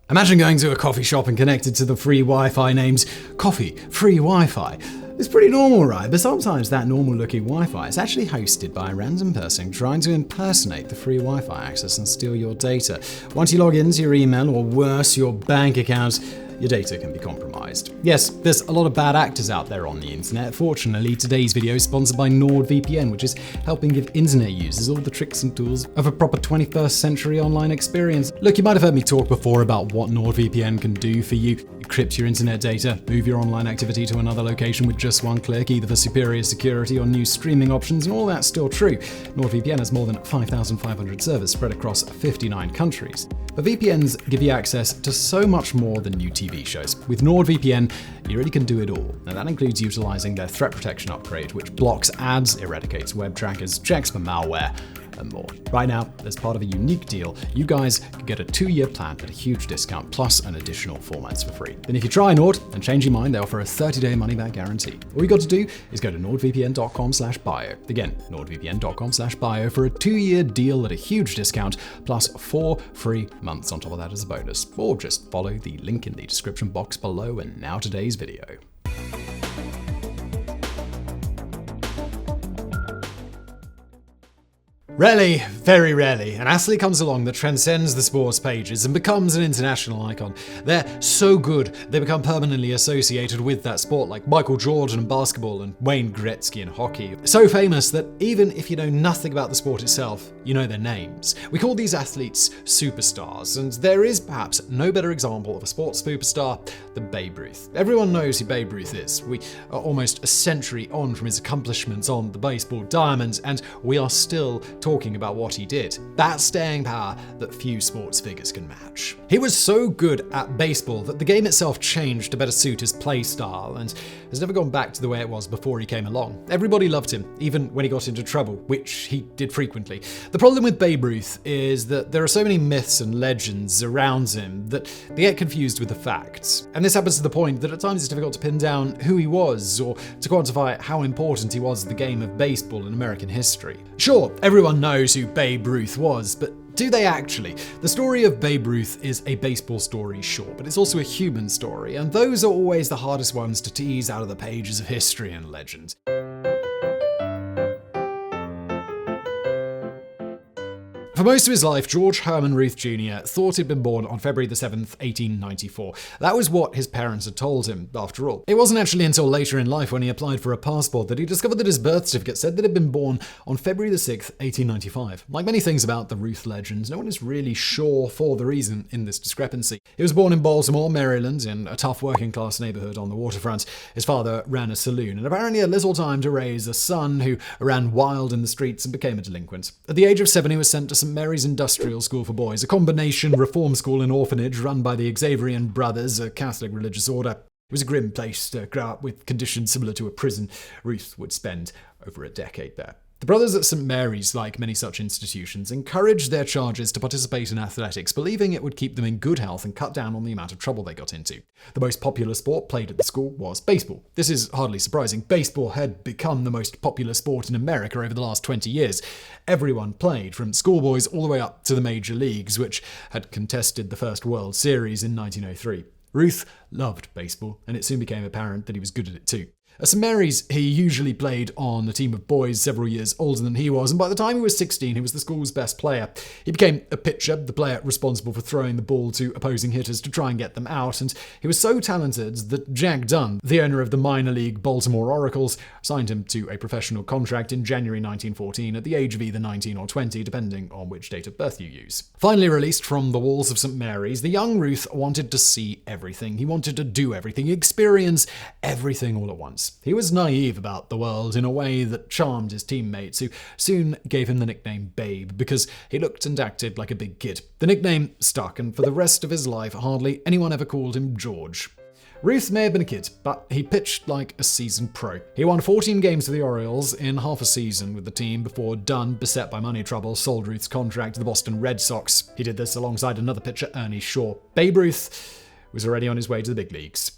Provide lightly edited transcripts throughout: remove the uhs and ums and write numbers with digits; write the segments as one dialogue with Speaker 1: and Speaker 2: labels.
Speaker 1: Imagine going to a coffee shop and connected to the free Wi-Fi named Coffee Free Wi-Fi. It's pretty normal, right? But sometimes that normal-looking Wi-Fi is actually hosted by a random person trying to impersonate the free Wi-Fi access and steal your data. Once you log into your email, or worse, your bank account, your data can be compromised. Yes, there's a lot of bad actors out there on the internet. Fortunately, today's video is sponsored by NordVPN, which is helping give internet users all the tricks and tools of a proper 21st century online experience. Look, you might have heard me talk before about what NordVPN can do for you. Encrypt your internet data, move your online activity to another location with just one click, either for superior security or new streaming options, and all that's still true. NordVPN has more than 5,500 servers spread across 59 countries. But VPNs give you access to so much more than new TV shows. With NordVPN, you really can do it all. And that includes utilizing their threat protection upgrade, which blocks ads, eradicates web trackers, checks for malware, and more. Right now, as part of a unique deal, you guys can get a 2-year plan at a huge discount plus an additional 4 months for free. Then if you try Nord and change your mind, they offer a 30-day money-back guarantee. All you got to do is go to nordvpn.com/bio. Again, nordvpn.com/bio for a 2-year deal at a huge discount plus 4 free months on top of that as a bonus. Or just follow the link in the description box below. And now today's video. Rarely, very rarely, an athlete comes along that transcends the sports pages and becomes an international icon. They're so good, they become permanently associated with that sport, like Michael Jordan in basketball and Wayne Gretzky in hockey. So famous that even if you know nothing about the sport itself, you know their names. We call these athletes superstars, and there is perhaps no better example of a sports superstar than Babe Ruth. Everyone knows who Babe Ruth is. We are almost a century on from his accomplishments on the baseball diamond, and we are still talking about what he did. That staying power that few sports figures can match. He was so good at baseball that the game itself changed to better suit his play style and has never gone back to the way it was before he came along. Everybody loved him, even when he got into trouble, which he did frequently. The problem with Babe Ruth is that there are so many myths and legends around him that they get confused with the facts. And this happens to the point that at times it's difficult to pin down who he was or to quantify how important he was in the game of baseball in American history. Sure, everyone knows who Babe Ruth was, but do they actually? The story of Babe Ruth is a baseball story, sure, but it's also a human story, and those are always the hardest ones to tease out of the pages of history and legend. For most of his life, George Herman Ruth Jr. thought he'd been born on February the 7th, 1894. That was what his parents had told him, after all. It wasn't actually until later in life when he applied for a passport that he discovered that his birth certificate said that he'd been born on February the 6th, 1895. Like many things about the Ruth legends, no one is really sure for the reason in this discrepancy. He was born in Baltimore, Maryland, in a tough working-class neighborhood on the waterfront. His father ran a saloon, and apparently had little time to raise a son who ran wild in the streets and became a delinquent. At the age of 7, he was sent to St. Mary's Industrial School for Boys, a combination reform school and orphanage run by the Xaverian Brothers, a Catholic religious order. It was a grim place to grow up with conditions similar to a prison. Ruth would spend over a decade there. The brothers at St. Mary's, like many such institutions, encouraged their charges to participate in athletics, believing it would keep them in good health and cut down on the amount of trouble they got into. The most popular sport played at the school was baseball. This is hardly surprising. Baseball had become the most popular sport in America over the last 20 years. Everyone played, from schoolboys all the way up to the major leagues, which had contested the first World Series in 1903. Ruth loved baseball, and it soon became apparent that he was good at it too. At St. Mary's, he usually played on a team of boys several years older than he was, and by the time he was 16, he was the school's best player. He became a pitcher, the player responsible for throwing the ball to opposing hitters to try and get them out, and he was so talented that Jack Dunn, the owner of the minor league Baltimore Oracles, signed him to a professional contract in January 1914 at the age of either 19 or 20, depending on which date of birth you use. Finally released from the walls of St. Mary's, the young Ruth wanted to see everything. He wanted to do everything, experience everything all at once. He was naive about the world in a way that charmed his teammates, who soon gave him the nickname Babe because he looked and acted like a big kid. The nickname stuck, and for the rest of his life, hardly anyone ever called him George. Ruth may have been a kid, but he pitched like a seasoned pro. He won 14 games for the Orioles in half a season with the team before Dunn, beset by money trouble, sold Ruth's contract to the Boston Red Sox. He did this alongside another pitcher, Ernie Shaw. Babe Ruth was already on his way to the big leagues.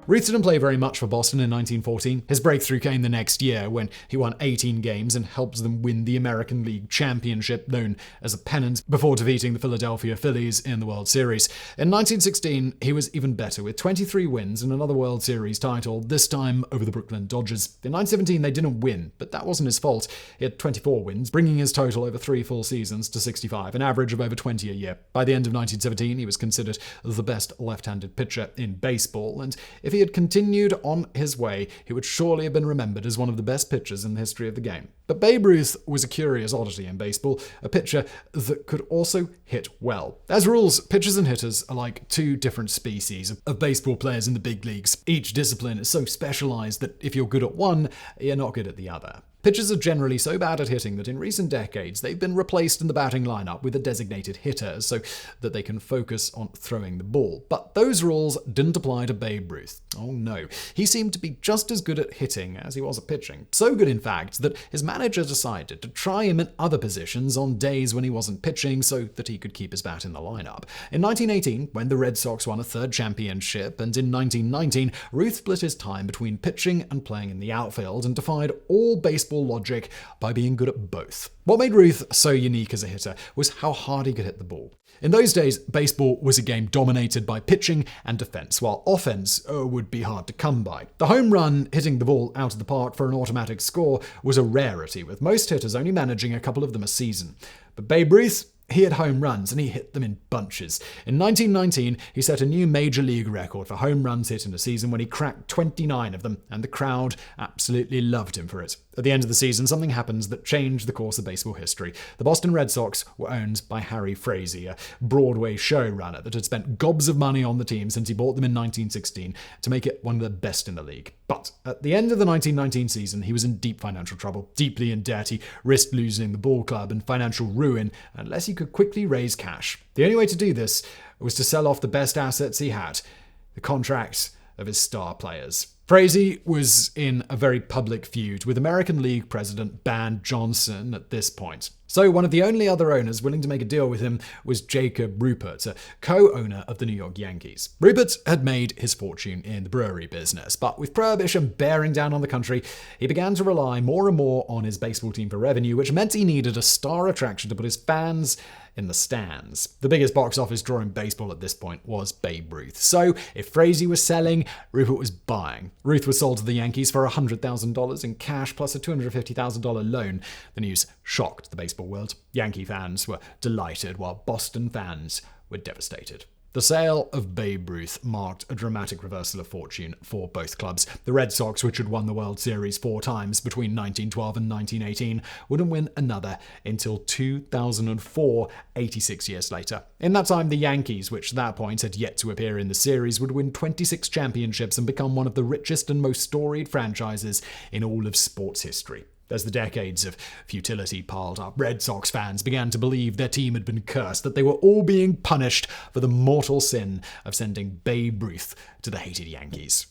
Speaker 1: Ruth didn't play very much for Boston in 1914. His breakthrough came the next year when he won 18 games and helped them win the American League Championship, known as a pennant, before defeating the Philadelphia Phillies in the World Series. In 1916, he was even better, with 23 wins and another World Series title, this time over the Brooklyn Dodgers. In 1917, they didn't win, but that wasn't his fault. He had 24 wins, bringing his total over 3 full seasons to 65, an average of over 20 a year. By the end of 1917, he was considered the best left-handed pitcher in baseball, and if he had continued on his way, he would surely have been remembered as one of the best pitchers in the history of the game. But Babe Ruth was a curious oddity in baseball, a pitcher that could also hit well. As rules, pitchers and hitters are like two different species of baseball players in the big leagues. Each discipline is so specialized that if you're good at one, you're not good at the other. Pitchers are generally so bad at hitting that in recent decades they've been replaced in the batting lineup with a designated hitter so that they can focus on throwing the ball. But those rules didn't apply to Babe Ruth. Oh no. He seemed to be just as good at hitting as he was at pitching. So good, in fact, that his manager decided to try him in other positions on days when he wasn't pitching so that he could keep his bat in the lineup. In 1918, when the Red Sox won a third championship, and in 1919, Ruth split his time between pitching and playing in the outfield and defied all baseball logic by being good at both. What made Ruth so unique as a hitter was how hard he could hit the ball. In those days, baseball was a game dominated by pitching and defense, while offense would be hard to come by. The home run, hitting the ball out of the park for an automatic score, was a rarity, with most hitters only managing a couple of them a season. But Babe Ruth, he had home runs, and he hit them in bunches. In 1919, he set a new major league record for home runs hit in a season when he cracked 29 of them, and the crowd absolutely loved him for it. At the end of the season, something happens that changed the course of baseball history. The Boston Red Sox were owned by Harry Frazee, a Broadway showrunner that had spent gobs of money on the team since he bought them in 1916 to make it one of the best in the league. But at the end of the 1919 season, he was in deep financial trouble, deeply in debt. He risked losing the ball club and financial ruin unless he could quickly raise cash. The only way to do this was to sell off the best assets he had, the contracts of his star players. Frazee was in a very public feud with American League president Ban Johnson at this point. So one of the only other owners willing to make a deal with him was Jacob Ruppert, a co-owner of the New York Yankees. Ruppert had made his fortune in the brewery business, but with prohibition bearing down on the country, he began to rely more and more on his baseball team for revenue, which meant he needed a star attraction to put his fans in the stands. The biggest box office draw in baseball at this point was Babe Ruth. So if Frazee was selling, Ruppert was buying. Ruth was sold to the Yankees for $100,000 in cash plus a $250,000 loan. The news shocked the baseball world. Yankee fans were delighted, while Boston fans were devastated. The sale of Babe Ruth marked a dramatic reversal of fortune for both clubs. The Red Sox, which had won the World Series 4 times between 1912 and 1918, wouldn't win another until 2004, 86 years later. In that time, the Yankees, which at that point had yet to appear in the series, would win 26 championships and become one of the richest and most storied franchises in all of sports history. As the decades of futility piled up, Red Sox fans began to believe their team had been cursed, that they were all being punished for the mortal sin of sending Babe Ruth to the hated Yankees.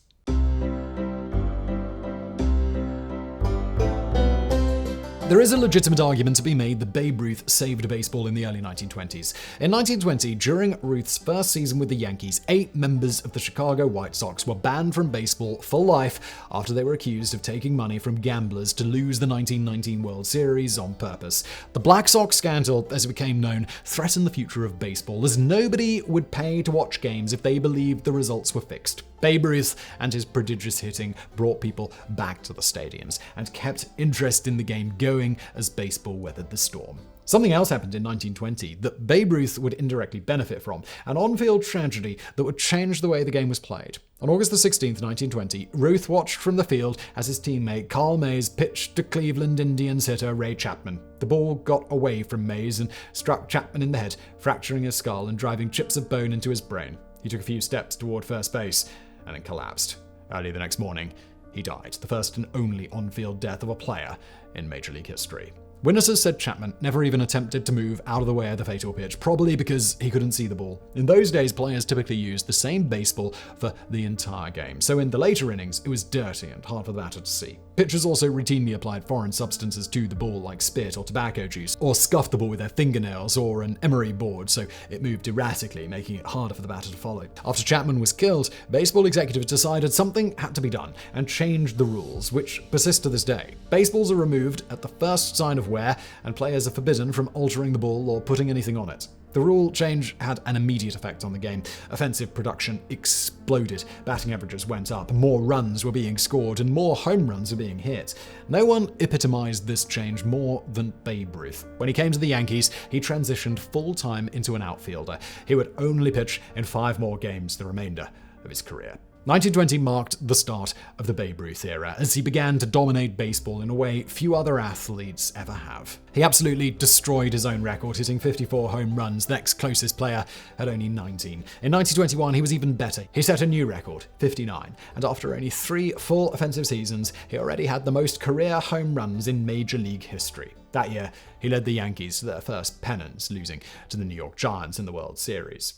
Speaker 1: There is a legitimate argument to be made that Babe Ruth saved baseball in the early 1920s. In 1920, during Ruth's first season with the Yankees, 8 members of the Chicago White Sox were banned from baseball for life after they were accused of taking money from gamblers to lose the 1919 World Series on purpose. The Black Sox scandal, as it became known, threatened the future of baseball, as nobody would pay to watch games if they believed the results were fixed. Babe Ruth and his prodigious hitting brought people back to the stadiums and kept interest in the game going as baseball weathered the storm. Something else happened in 1920 that Babe Ruth would indirectly benefit from, an on-field tragedy that would change the way the game was played. On August 16, 1920, Ruth watched from the field as his teammate Carl Mays pitched to Cleveland Indians hitter Ray Chapman. The ball got away from Mays and struck Chapman in the head, fracturing his skull and driving chips of bone into his brain. He took a few steps toward first base and then collapsed. Early the next morning, he died, the first and only on-field death of a player in Major League history. Witnesses said Chapman never even attempted to move out of the way of the fatal pitch, probably because he couldn't see the ball. In those days, players typically used the same baseball for the entire game, so in the later innings, it was dirty and hard for the batter to see. Pitchers also routinely applied foreign substances to the ball like spit or tobacco juice, or scuffed the ball with their fingernails or an emery board so it moved erratically, making it harder for the batter to follow. After Chapman was killed, baseball executives decided something had to be done and changed the rules, which persist to this day. Baseballs are removed at the first sign of wear, and players are forbidden from altering the ball or putting anything on it. The rule change had an immediate effect on the game. Offensive production exploded, batting averages went up, more runs were being scored, and more home runs were being hit. No one epitomized this change more than Babe Ruth. When he came to the Yankees, he transitioned full-time into an outfielder. He would only pitch in 5 more games the remainder of his career. 1920 marked the start of the Babe Ruth era, as he began to dominate baseball in a way few other athletes ever have. He absolutely destroyed his own record, hitting 54 home runs. The next closest player had only 19. In 1921, he was even better. He set a new record, 59, and after only 3 full offensive seasons, he already had the most career home runs in Major League history. That year, he led the Yankees to their first pennant, losing to the New York Giants in the World Series.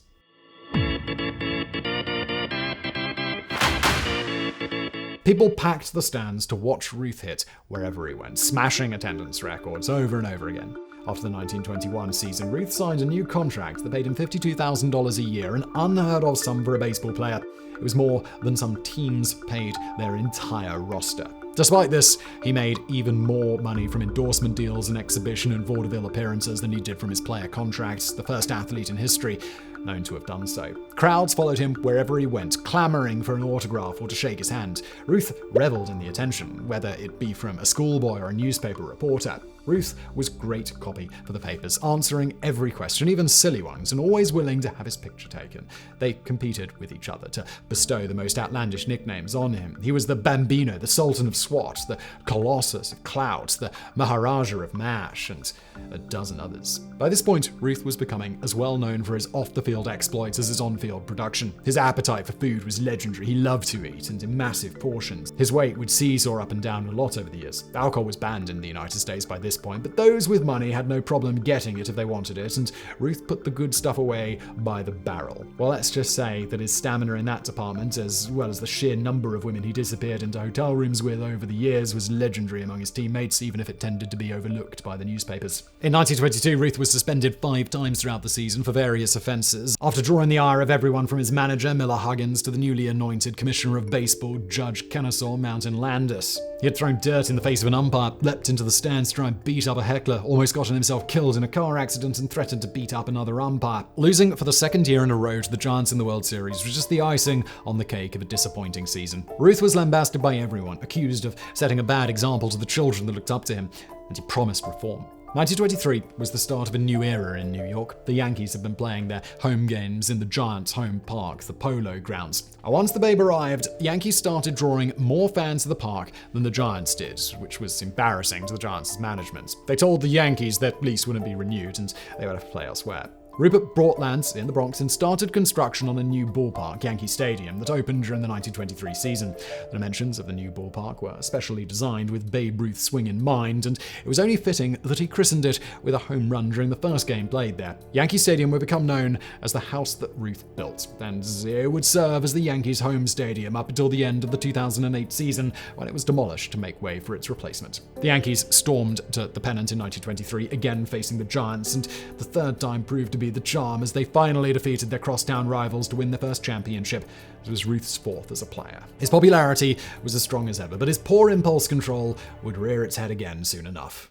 Speaker 1: People packed the stands to watch Ruth hit wherever he went, smashing attendance records over and over again. After the 1921 season, Ruth signed a new contract that paid him $52,000 a year, an unheard of sum for a baseball player. It was more than some teams paid their entire roster. Despite this, he made even more money from endorsement deals and exhibition and vaudeville appearances than he did from his player contracts, the first athlete in history known to have done so. Crowds followed him wherever he went, clamoring for an autograph or to shake his hand. Ruth reveled in the attention, whether it be from a schoolboy or a newspaper reporter. Ruth was great copy for the papers, answering every question, even silly ones, and always willing to have his picture taken. They competed with each other to bestow the most outlandish nicknames on him. He was the Bambino, the Sultan of Swat, the Colossus of Clout, the Maharaja of MASH, and a dozen others. By this point, Ruth was becoming as well known for his off-the-field exploits as his on-field production. His appetite for food was legendary. He loved to eat, and in massive portions. His weight would seesaw up and down a lot over the years. Alcohol was banned in the United States by this point, but those with money had no problem getting it if they wanted it, and Ruth put the good stuff away by the barrel. Well, let's just say that his stamina in that department, as well as the sheer number of women he disappeared into hotel rooms with over the years, was legendary among his teammates, even if it tended to be overlooked by the newspapers. In 1922, Ruth was suspended 5 times throughout the season for various offenses, after drawing the ire of everyone from his manager, Miller Huggins, to the newly anointed Commissioner of Baseball, Judge Kennesaw Mountain Landis. He had thrown dirt in the face of an umpire, leapt into the stands to try and beat up a heckler, almost gotten himself killed in a car accident, and threatened to beat up another umpire. Losing for the 2nd year in a row to the Giants in the World Series was just the icing on the cake of a disappointing season. Ruth was lambasted by everyone, accused of setting a bad example to the children that looked up to him, and he promised reform. 1923 was the start of a new era in New York. The Yankees had been playing their home games in the Giants' home park, the Polo Grounds. And once the Babe arrived, the Yankees started drawing more fans to the park than the Giants did, which was embarrassing to the Giants' management. They told the Yankees that lease wouldn't be renewed and they would have to play elsewhere. Rupert bought lands in the Bronx and started construction on a new ballpark, Yankee Stadium, that opened during the 1923 season. The dimensions of the new ballpark were specially designed with Babe Ruth's swing in mind, and it was only fitting that he christened it with a home run during the first game played there. Yankee Stadium would become known as the house that Ruth built, and it would serve as the Yankees' home stadium up until the end of the 2008 season, when it was demolished to make way for its replacement. The Yankees stormed to the pennant in 1923, again facing the Giants, and the third time proved to be the charm as they finally defeated their crosstown rivals to win their first championship. It was Ruth's 4th as a player. His popularity was as strong as ever, but his poor impulse control would rear its head again soon enough.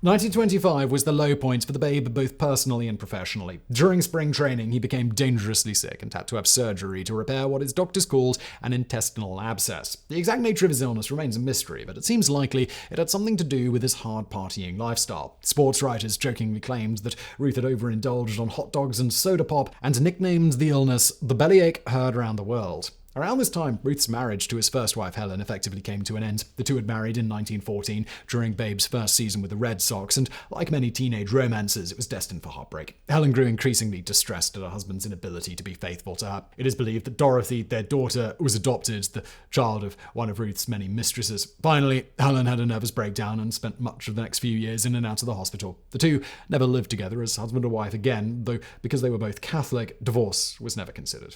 Speaker 1: 1925 was the low point for the Babe, both personally and professionally. During spring training, he became dangerously sick and had to have surgery to repair what his doctors called an intestinal abscess. The exact nature of his illness remains a mystery, but it seems likely it had something to do with his hard partying lifestyle. Sports writers jokingly claimed that Ruth had overindulged on hot dogs and soda pop and nicknamed the illness the bellyache heard around the world. Around this time, Ruth's marriage to his first wife, Helen, effectively came to an end. The two had married in 1914, during Babe's first season with the Red Sox, and like many teenage romances, it was destined for heartbreak. Helen grew increasingly distressed at her husband's inability to be faithful to her. It is believed that Dorothy, their daughter, was adopted, the child of one of Ruth's many mistresses. Finally, Helen had a nervous breakdown and spent much of the next few years in and out of the hospital. The two never lived together as husband and wife again, though because they were both Catholic, divorce was never considered.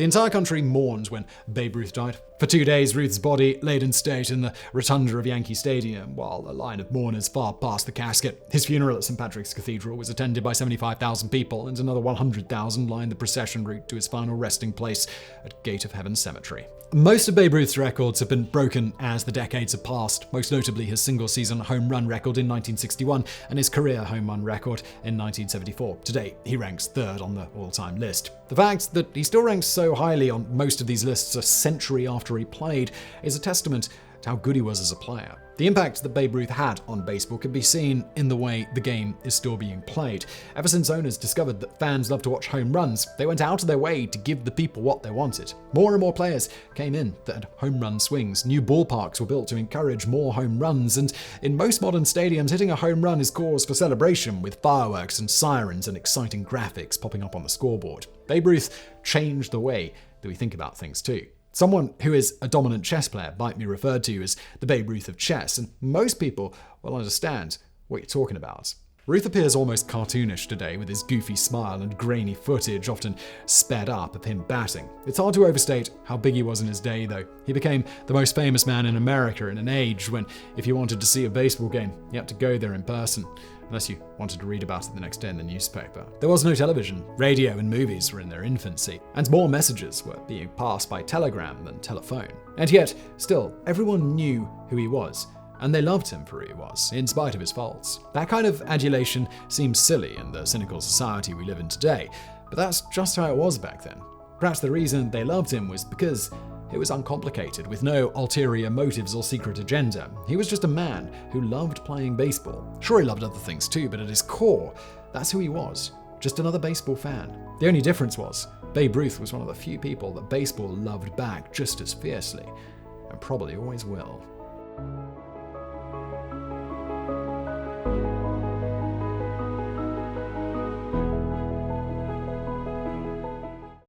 Speaker 1: The entire country mourned when Babe Ruth died. For 2 days, Ruth's body laid in state in the rotunda of Yankee Stadium, while a line of mourners filed past the casket. His funeral at St. Patrick's Cathedral was attended by 75,000 people, and another 100,000 lined the procession route to his final resting place at Gate of Heaven Cemetery. Most of Babe Ruth's records have been broken as the decades have passed, most notably his single-season home run record in 1961 and his career home run record in 1974. Today, he ranks third on the all-time list. The fact that he still ranks so highly on most of these lists a century after he played is a testament to how good he was as a player. The impact that Babe Ruth had on baseball can be seen in the way the game is still being played. Ever since owners discovered that fans love to watch home runs, they went out of their way to give the people what they wanted. More and more players came in that had home run swings. New ballparks were built to encourage more home runs, and in most modern stadiums, hitting a home run is cause for celebration, with fireworks and sirens and exciting graphics popping up on the scoreboard. Babe Ruth changed the way that we think about things too. Someone who is a dominant chess player might be referred to as the Babe Ruth of chess, and most people will understand what you're talking about. Ruth appears almost cartoonish today, with his goofy smile and grainy footage often sped up of him batting. It's hard to overstate how big he was in his day, though. He became the most famous man in America in an age when, if you wanted to see a baseball game, you had to go there in person, unless you wanted to read about it the next day in the newspaper. There was no television. Radio and movies were in their infancy, and more messages were being passed by telegram than telephone. And yet, still, everyone knew who he was, and they loved him for who he was, in spite of his faults. That kind of adulation seems silly in the cynical society we live in today, but that's just how it was back then. Perhaps the reason they loved him was because it was uncomplicated, with no ulterior motives or secret agenda. He was just a man who loved playing baseball. Sure, he loved other things too, but at his core, that's who he was. Just another baseball fan. The only difference was, Babe Ruth was one of the few people that baseball loved back just as fiercely, and probably always will.